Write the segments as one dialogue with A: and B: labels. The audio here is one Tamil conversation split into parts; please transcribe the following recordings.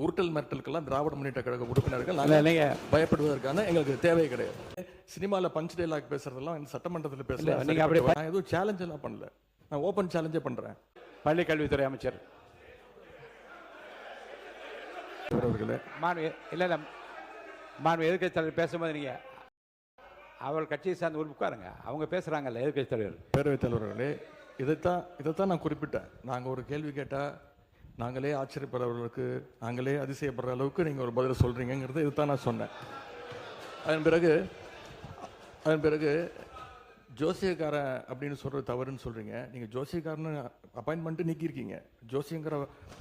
A: உருட்டல் மிரட்டலுக்கெல்லாம் திராவிட முன்னேற்ற கழக உறுப்பினர்கள் நாங்கள் பயப்படுவதற்கான எங்களுக்கு தேவை கிடையாது. சினிமாவில் பஞ்ச் டைலாக் பேசுறதெல்லாம் சட்டமன்றத்தில் பேசலாம். நீங்க அப்படி நான் எதுவும் சேலஞ்ச் எல்லாம் பண்ணல, நான் ஓப்பன் சேலஞ்சே பண்றேன்.
B: பள்ளி கல்வித்துறை அமைச்சர்
A: அவர்களே,
B: மாண்பு எதிர்க்கட்சி தலைவர் பேசும்போது நீங்க அவள் கட்சியை சார்ந்து உட்காருங்க. அவங்க பேசுறாங்கல்ல எதிர்க்கட்சி தலைவர்.
A: பேரவைத் தலைவர்களே, இதைத்தான் நான் குறிப்பிட்டேன். நாங்கள் ஒரு கேள்வி கேட்டால் நாங்களே ஆச்சரியப்படுறவர்களுக்கு நாங்களே அதிசயப்படுற அளவுக்கு நீங்கள் ஒரு பதில் சொல்கிறீங்கிறது இதுதான் நான் சொன்னேன். அதன் பிறகு ஜோசியக்காரன் அப்படின்னு சொல்கிறது தவறுன்னு சொல்கிறீங்க. நீங்கள் ஜோசியக்காரன்னு அப்பாயின்மெண்ட்டு நீக்கியிருக்கீங்க. ஜோசியங்கிற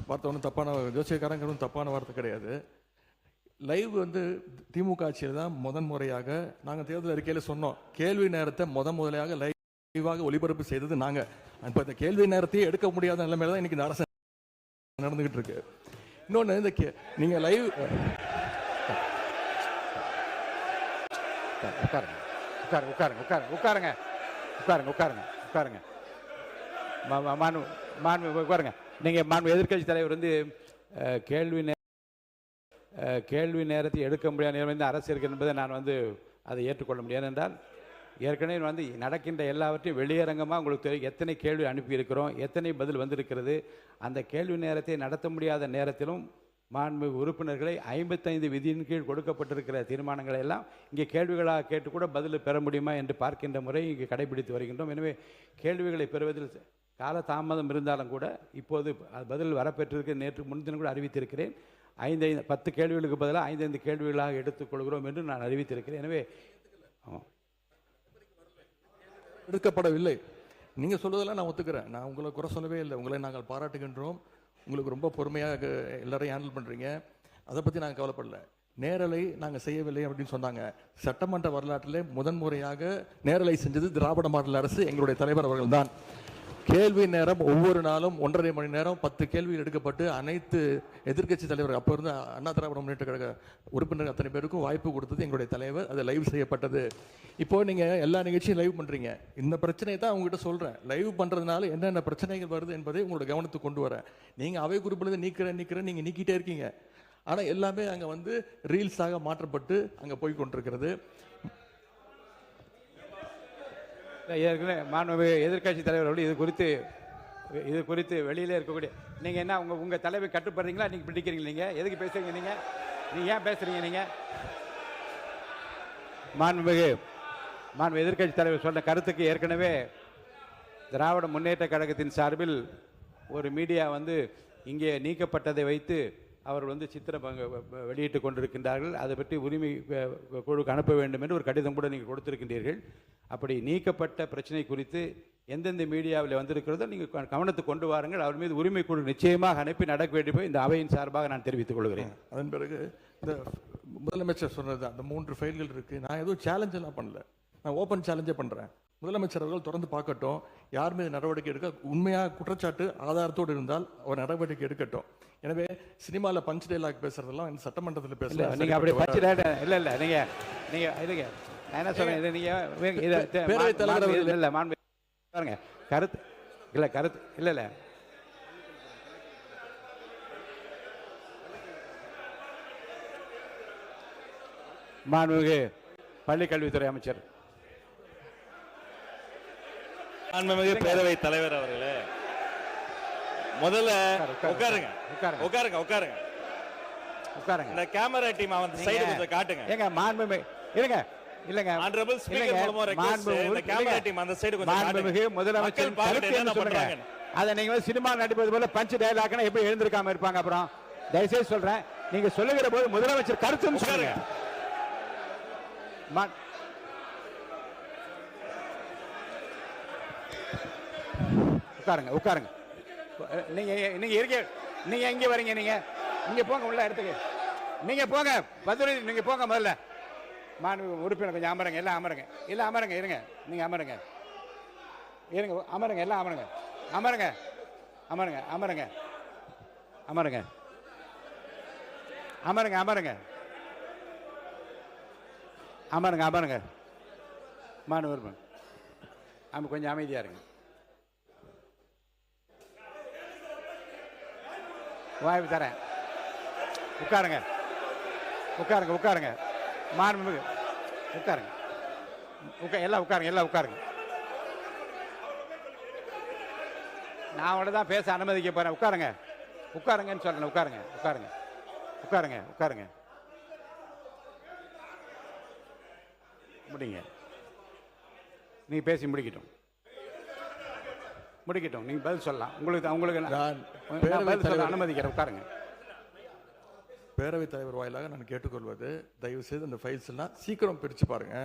A: வார்த்தை ஒன்றும் ஜோசியக்காரங்கிறது தப்பான வார்த்தை கிடையாது. லைவ் திமுக ஆட்சியில் தான் முறையாக நாங்கள் தேர்தல் அறிக்கையில் சொன்னோம். கேள்வி நேரத்தை முதலையாக லைவாக ஒளிபரப்பு செய்தது நாங்கள். இப்போ இந்த கேள்வி நேரத்தையே எடுக்க முடியாத நிலைமையில தான் இன்னைக்கு இந்த அரசு நடந்துகிட்டு இருக்கு. இன்னொன்று, இந்த நீங்கள் லைவ்
B: உட்காருங்க. நீங்க எதிர்க்கட்சி தலைவர் கேள்வி நேரத்தை எடுக்க முடியாத நிலைமை அரசு இருக்கு என்பதை நான் அதை ஏற்றுக்கொள்ள முடியாது. என்றால் ஏற்கனவே நடக்கின்ற எல்லாவற்றையும் வெளியரங்கமாக உங்களுக்கு தெரியும். எத்தனை கேள்வி அனுப்பியிருக்கிறோம், எத்தனை பதில் வந்திருக்கிறது. அந்த கேள்வி நேரத்தை நடத்த முடியாத நேரத்திலும் மாண்பு உறுப்பினர்களை 55 விதியின் கீழ் கொடுக்கப்பட்டிருக்கிற தீர்மானங்களை எல்லாம் இங்கே கேள்விகளாக கேட்டு கூட பதில் பெற முடியுமா என்று பார்க்கின்ற முறை இங்கே கடைபிடித்து வருகின்றோம். எனவே கேள்விகளை பெறுவதில் கால தாமதம் இருந்தாலும் கூட இப்போது பதில் வரப்பெற்றிருக்க நேற்று முன்தினம் கூட அறிவித்திருக்கிறேன். 10 கேள்விகளுக்கு பதிலாக 5 கேள்விகளாக எடுத்துக்கொள்கிறோம் என்று நான் அறிவித்திருக்கிறேன். எனவே
A: எடுக்கப்படவில்லை. நீங்க சொல்வதெல்லாம் நான் ஒத்துக்கிறேன். நான் உங்களை குறை சொல்லவே இல்லை. உங்களை நாங்கள் பாராட்டுகின்றோம். உங்களுக்கு ரொம்ப பொறுமையாக எல்லாரையும் ஹேண்டில் பண்றீங்க. அதை பத்தி நாங்கள் கவலைப்படல. நேரலை நாங்கள் செய்யவில்லை அப்படின்னு சொன்னாங்க. சட்டமன்ற வரலாற்றிலே முதன்முறையாக நேரலை செஞ்சது திராவிட மாடல் அரசு, எங்களுடைய தலைவர் அவர்கள் தான். கேள்வி நேரம் ஒவ்வொரு நாளும் 1.5 மணி நேரம் 10 கேள்விகள் எடுக்கப்பட்டு அனைத்து எதிர்க்கட்சி தலைவர் அப்போ இருந்து அண்ணா திராவிட முன்னேற்ற கழக உறுப்பினர் அத்தனை பேருக்கும் வாய்ப்பு கொடுத்தது எங்களுடைய தலைவர். அது லைவ் செய்யப்பட்டது. இப்போ நீங்க எல்லா நிகழ்ச்சியும் லைவ் பண்றீங்க. இந்த பிரச்சனையை தான் உங்ககிட்ட சொல்றேன். லைவ் பண்றதுனால என்னென்ன பிரச்சனைகள் வருது என்பதை உங்களோட கவனத்துக்கு கொண்டு வரேன். நீங்க அவை குறிப்பில் நீக்கிறேன் நீங்க நீக்கிட்டே இருக்கீங்க. ஆனா எல்லாமே அங்க ரீல்ஸாக மாற்றப்பட்டு அங்க போய் கொண்டிருக்கிறது.
B: மாண்பு எதிர்க்கட்சி தலைவர்கள் இது குறித்து வெளியிலே இருக்கக்கூடிய நீங்க என்ன உங்க தலைவை கட்டுப்படுறீங்களா? நீங்க பிடிக்கிறீங்க? நீங்க எதுக்கு பேசுறீங்க? நீங்க ஏன் பேசுறீங்க? நீங்க மாண்பு எதிர்க்கட்சி தலைவர் சொன்ன கருத்துக்கு ஏற்கனவே திராவிட முன்னேற்ற கழகத்தின் சார்பில் ஒரு மீடியா இங்கே நீக்கப்பட்டதை வைத்து அவர்கள் சித்திரம் வெளியிட்டு கொண்டிருக்கின்றார்கள். அதை பற்றி உரிமை குழுக்கு அனுப்ப வேண்டும் என்று ஒரு கடிதம் கூட நீங்கள் கொடுத்திருக்கின்றீர்கள். அப்படி நீக்கப்பட்ட பிரச்சனை குறித்து எந்தெந்த மீடியாவில் வந்திருக்கிறதோ நீங்கள் கவனத்துக்கு கொண்டு வாருங்கள். அவர் மீது உரிமை குழு நிச்சயமாக அனுப்பி நடக்க வேண்டும் இந்த அவையின் சார்பாக நான் தெரிவித்துக் கொள்கிறேன்.
A: அதன் பிறகு இந்த முதலமைச்சர் சொன்னது அந்த 3 ஃபைல்கள் இருக்கு. நான் எதுவும் சேலஞ்ச் எல்லாம் பண்ணல, நான் ஓப்பன் சேலஞ்சே பண்றேன். முதலமைச்சர் அவர்கள் தொடர்ந்து பார்க்கட்டும். யார் மீது நடவடிக்கை எடுக்க உண்மையாக குற்றச்சாட்டு ஆதாரத்தோடு இருந்தால் அவர் நடவடிக்கை எடுக்கட்டும். எனவே சினிமாவில் பஞ்ச் டைலாக் பேசுறதெல்லாம் சட்டமன்றத்தில் பேசலாம்.
B: நீங்க அப்படி பஞ்ச் டைலாக் இல்ல நீங்க இல்லைங்க, நான் என்ன சொல்றேன், இது நீங்க
A: பேரவைத் தலைவர்
B: இல்ல மாண்பு பாருங்க கருத்து இல்ல மாண்புமிகு பள்ளி கல்வித்துறை அமைச்சர்.
C: மாண்புமிகு பேரவைத் தலைவர் அவர்களே, முதல்ல உட்காருங்க. இந்த கேமரா டீம் சைடு கொஞ்சம் காட்டுங்க.
B: ஏங்க மாண்புமிகு இருங்க இல்லங்க
C: ஆனரபிள் ஸ்பீக்கர் மூலமா ரெக்வெஸ்ட் இந்த கேமரா டீம் அந்த சைடு கொஞ்சம் காட்டுங்க.
B: மாண்புமிகு முதலமைச்சர் கருத்து என்ன பண்றாங்க? அத நீங்க சினிமா நடிப்பது போல பஞ்ச் டயலாக்னா எப்படி எழுந்திருக்காம இருப்பாங்க? அப்புறம் தயவுசெய்து சொல்றேன், நீங்க சொல்லுகிற போது முதலமைச்சர் கருத்துன்னு சொல்லுங்க. உட்காருங்க. நீங்க எங்க வரீங்க? நீங்க போங்க உள்ள இடத்துக்கு. நீங்க போங்க பதுரை, நீங்க போங்க முதல்ல. மாண்பு உறுப்பினர் கொஞ்சம் அமருங்க. எல்லாம் அமருங்க. இருங்க. நீங்க அமருங்க. எல்லாம் அமருங்க. மாண்பு உறுப்பினர் கொஞ்சம் அமைதியா இருங்க. வாய்ப்பு தரேன். உட்காருங்க உட்காருங்க உட்காருங்க மாண்புமிகு உட்காருங்க எல்லாம் உட்காருங்க எல்லாம் உட்காருங்க. நான் அவங்கள தான் பேச அனுமதிக்க போறேன். உட்காருங்க உட்காருங்கன்னு சொல்றேன். உட்காருங்க உட்காருங்க உட்காருங்க உட்காருங்க முடிங்க. நீங்க பேசி முடிக்கட்டும் முடிக்கட்டும். நீங்க பதில் சொல்லலாம். உங்களுக்கு நான் பதில் சொல்ல அனுமதிக்கிறேன். உட்காருங்க.
A: பேரவைத் தலைவர் வாயிலாக நான் கேட்டுக்கொள்வது, தயவு செய்து இந்த ஃபைல்ஸ் எல்லாம் சீக்கிரம் பிரித்து பாருங்க.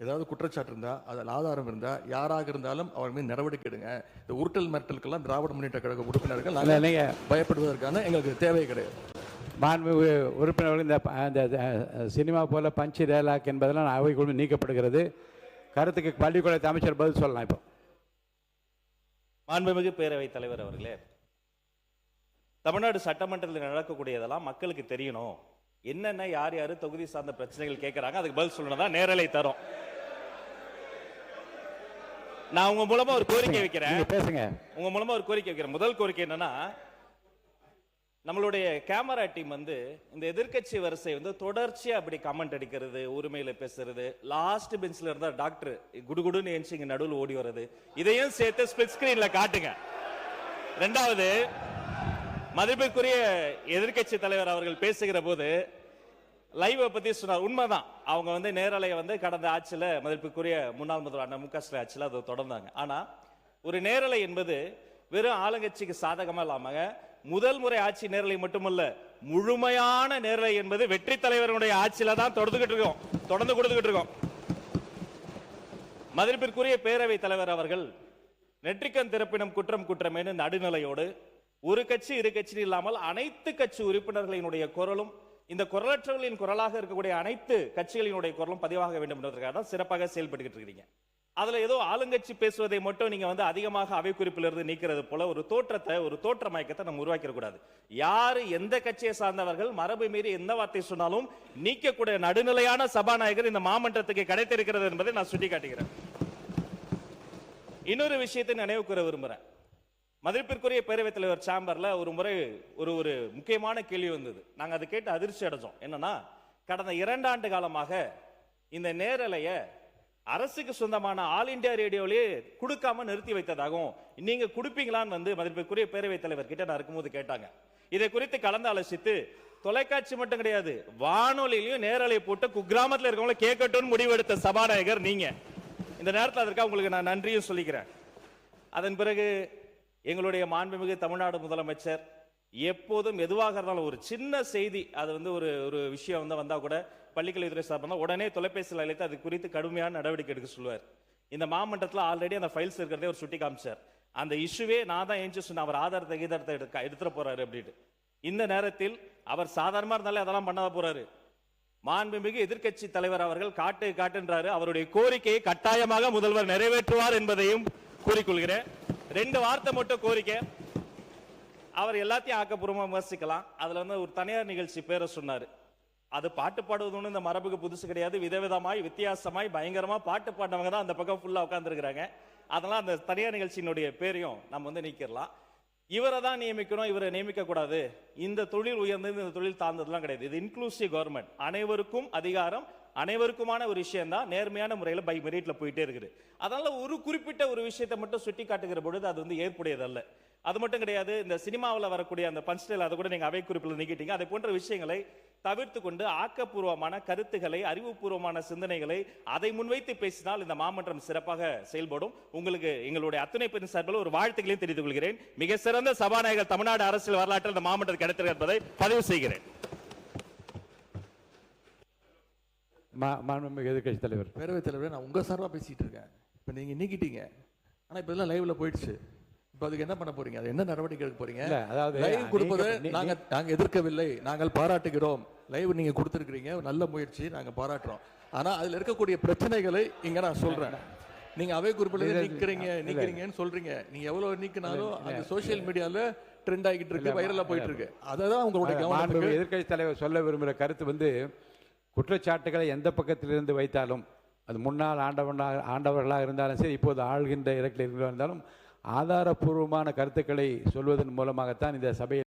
A: ஏதாவது குற்றச்சாட்டு இருந்தா, அதில் ஆதாரம் இருந்தா, யாராக இருந்தாலும் அவர் மீது நடவடிக்கை எடுங்க. இந்த உருட்டல் மிரட்டலுக்கெல்லாம் திராவிட முன்னேற்ற கழக உறுப்பினர்கள் பயப்படுவதற்கான எங்களுக்கு தேவை கிடையாது.
B: மாண்புமிகு உறுப்பினர்கள் இந்த சினிமா போல பஞ்சு டயலாக் என்பதெல்லாம் அவைக்குழு நீக்கப்படுகிறது. கருத்துக்கு பள்ளிக்கூடத்து அமைச்சர் பதில் சொல்லலாம். இப்போ
C: மாண்புமிகு பேரவைத் தலைவர் அவர்களே, தமிழ்நாடு சட்டமன்றத்தில் நடக்கக்கூடியதெல்லாம் மக்களுக்கு தெரியணும். என்னென்ன யார் யாரு தொகுதி சார்ந்த பிரச்சனைகள் கேட்கறாங்க, அதுக்கு பதில் சொல்லணும் தான் நேரலை தரும். நான் உங்க மூலமா ஒரு கோரிக்கை வைக்கிறேன்.
B: பேசுங்க.
C: உங்க மூலமா ஒரு கோரிக்கை வைக்கிறேன். முதல் கோரிக்கை என்னன்னா, நம்மளுடைய கேமரா டீம் இந்த எதிர்க்கட்சி வரிசை தொடர்ச்சியா அப்படி கமெண்ட் அடிக்கிறது, உரிமையில பேசுறது, லாஸ்ட் பெஞ்ச்ல இருந்தா டாக்டர் குடுகுடுன்னு எஞ்சி இங்க நடுவில் ஓடி வர்றது, இதையும் சேர்த்து ஸ்பிளிட் ஸ்கிரீன்ல காட்டுங்க. இரண்டாவது, மதிப்பிற்குரிய எதிர்க்கட்சி தலைவர் அவர்கள் பேசுகிற போது லைவை பத்தி சொன்னார். உண்மைதான், அவங்க நேரலையை கடந்த ஆட்சியில மதிப்பிற்குரிய முன்னாள் முதல்வர் அண்ணா மு.க. ஸ்டாலின் ஆட்சியில அதை தொடர்ந்தாங்க. ஆனா ஒரு நேரலை என்பது வெறும் ஆளுங்கட்சிக்கு சாதகமா இல்லாம முதல் முறை ஆட்சி நேரலை மட்டுமல்ல, முழுமையான நேரலை என்பது வெற்றி தலைவருடைய ஆட்சியில தான் தொடர்ந்து கொடுத்துக்கிட்டு இருக்கோம். மதிப்பிற்குரிய பேரவை தலைவர் அவர்கள் நெற்றிக்கண் திறப்பினும் குற்றம் குற்றமேனு நடுநிலையோடு ஒரு கட்சி இரு கட்சி இல்லாமல் அனைத்து கட்சி உறுப்பினர்களினுடைய குரலும், இந்த குரலற்றவர்களின் குரலாக இருக்கக்கூடிய அனைத்து கட்சிகளினுடைய குரலும் பதிவாக வேண்டும் என்பதற்காக தான் சிறப்பாக செயல்பட்டு இருக்கீங்க. அதுல ஏதோ ஆளுங்கட்சி பேசுவதை மட்டும் நீங்க அதிகமாக அவை குறிப்பிலிருந்து நீக்கிறது போல ஒரு தோற்ற மயக்கத்தை நம்ம உருவாக்கிட கூடாது. யாரு எந்த கட்சியை சார்ந்தவர்கள் மரபு மீறி எந்த வார்த்தை சொன்னாலும் நீக்கக்கூடிய நடுநிலையான சபாநாயகர் இந்த மாமன்றத்துக்கு கிடைத்திருக்கிறது என்பதை நான் சுட்டி காட்டுகிறேன். இன்னொரு விஷயத்தை நினைவு கூற விரும்புறேன். மதிப்பிற்குரிய பேரவைத் தலைவர் சேம்பர்ல ஒரு முறை ஒரு முக்கியமான கேள்வி வந்தது. நாங்க அதை கேட்டு அதிர்ச்சி அடைஞ்சோம். என்னன்னா, கடந்த 2 ஆண்டு காலமாக இந்த நேரலைய அரசுக்கு சொந்தமான ஆல் இந்தியா ரேடியோலே கொடுக்காம நிறுத்தி வைத்ததாகவும், நீங்க கொடுப்பீங்களான்னு மதிப்பிற்குரிய பேரவைத் தலைவர் கிட்ட நான் இருக்கும்போது கேட்டாங்க. இதை குறித்து கலந்து ஆலோசித்து தொலைக்காட்சி மட்டும் கிடையாது, வானொலியிலையும் நேரலை போட்டு குக்கிராமத்தில் இருக்கவங்கள கேட்கட்டும் முடிவெடுத்த சபாநாயகர் நீங்க. இந்த நேரத்தில் அதற்காக உங்களுக்கு நான் நன்றியும் சொல்லிக்கிறேன். அதன் பிறகு எங்களுடைய மாண்புமிகு தமிழ்நாடு முதலமைச்சர் எப்போதும் எதுவாக இருந்தாலும் ஒரு சின்ன செய்தி, அது ஒரு விஷயம் வந்தா கூட பள்ளிக்கல்வித்துறை சார்பாக உடனே தொலைபேசியில் அழைத்து அது குறித்து கடுமையான நடவடிக்கை எடுக்க சொல்லுவார். இந்த மாமன்றத்தில் ஆல்ரெடி அந்த ஃபைல்ஸ் இருக்கிறதே ஒரு சுட்டி காமிச்சார். அந்த இஷ்யூவே நான் தான் ஏஞ்சி சொன்ன, அவர் ஆதாரத்தை எடுத்துட்டு போறாரு அப்படின்னு. இந்த நேரத்தில் அவர் சாதாரணமா இருந்தாலே அதெல்லாம் பண்ணாத போறாரு. மாண்புமிகு எதிர்க்கட்சி தலைவர் அவர்கள் காட்டுன்றாரு. அவருடைய கோரிக்கையை கட்டாயமாக முதல்வர் நிறைவேற்றுவார் என்பதையும் கூறிக்கொள்கிறேன். 2 வார்த்தை மட்டும் கோரிக்கை. அவர் எல்லாத்தையும் ஆக்கப்பூர்வமா விமர்சிக்கலாம். அதுல ஒரு தனியார் நிகழ்ச்சி பேரை சொன்னாரு. அது பாட்டு பாடுவது இந்த மரபுக்கு புதுசு கிடையாது. விதவிதமாய் வித்தியாசமாய் பயங்கரமா பாட்டு பாடினவங்க தான் அந்த பக்கம் ஃபுல்லா உட்கார்ந்துருக்காங்க. அதெல்லாம் அந்த தனியார் நிகழ்ச்சியினுடைய பேரையும் நம்ம நீக்கிடலாம். இவரை தான் நியமிக்கணும், இவரை நியமிக்க கூடாது. இந்த தொழில் உயர்ந்தது, இந்த தொழில் தாழ்ந்ததுலாம் கிடையாது. இது இன்க்ளூசிவ் கவர்மெண்ட், அனைவருக்கும் அதிகாரம், அனைவருக்குமான ஒரு விஷயம் தான் நேர்மையான முறையில் பை மெரிட்ல போயிட்டே இருக்குது. அதனால ஒரு குறிப்பிட்ட ஒரு விஷயத்தை மட்டும் சுட்டி காட்டுகிற பொழுது அது ஏற்புடையதல்ல. அது மட்டும் கிடையாது, இந்த சினிமாவில் வரக்கூடிய அந்த பஞ்ச் ஸ்டைல் அதை கூட நீங்க அவை குறிப்பில் நீக்கிட்டீங்க. அதை போன்ற விஷயங்களை தவிர்த்து கொண்டு ஆக்கப்பூர்வமான கருத்துக்களை, அறிவுபூர்வமான சிந்தனைகளை அதை முன்வைத்து பேசினால் இந்த மாமன்றம் சிறப்பாக செயல்படும். உங்களுக்கு எங்களுடைய அத்துணை பேரின் சார்பில் ஒரு வாழ்த்துக்களையும் தெரிவித்துக் கொள்கிறேன். மிக சிறந்த சபாநாயகர் தமிழ்நாடு அரசியல் வரலாற்றில் இந்த மாமன்றம் கிடைத்திருக்கிறது என்பதை பதிவு செய்கிறேன்.
B: எதிர்க்கட்சி தலைவர்,
A: பேரவைத் தலைவர், நான் உங்க சார்பா பேசிட்டு இருக்கேன். இப்ப நீங்க நீக்கிட்டீங்க, ஆனா இப்ப இதெல்லாம் லைவ்ல போயிடுச்சு. இப்ப அதுக்கு என்ன பண்ண போறீங்க? அது என்ன நடவடிக்கை எடுக்க போறீங்க?
B: அதாவது
A: லைவ் கொடுப்பதை நாங்க எதிர்க்கவில்லை, நாங்கள் பாராட்டுகிறோம். லைவ் நீங்க கொடுத்திருக்கிறீங்க, நல்ல முயற்சி, நாங்க பாராட்டுறோம். ஆனா அதுல இருக்கக்கூடிய பிரச்சனைகளை இங்க நான் சொல்றேன். நீங்க அவை குறிப்பில் நீக்கிறீங்கன்னு சொல்றீங்க. நீங்க எவ்வளவு நீக்கினாலும் அது சோசியல் மீடியால ட்ரெண்ட் ஆகிட்டு இருக்கு, வைரலா போயிட்டு இருக்கு. அதான் உங்களுடைய கவனம்.
B: எதிர்க்கட்சி தலைவர் சொல்ல விரும்புகிற கருத்து குற்றச்சாட்டுகளை எந்த பக்கத்திலிருந்து வைத்தாலும், அது முன்னாள் ஆண்டவர்களாக இருந்தாலும் சரி, இப்போது ஆள்கின்ற இடத்தில் இருந்தாலும் ஆதாரப்பூர்வமான கருத்துக்களை சொல்வதன் மூலமாகத்தான் இந்த சபையில்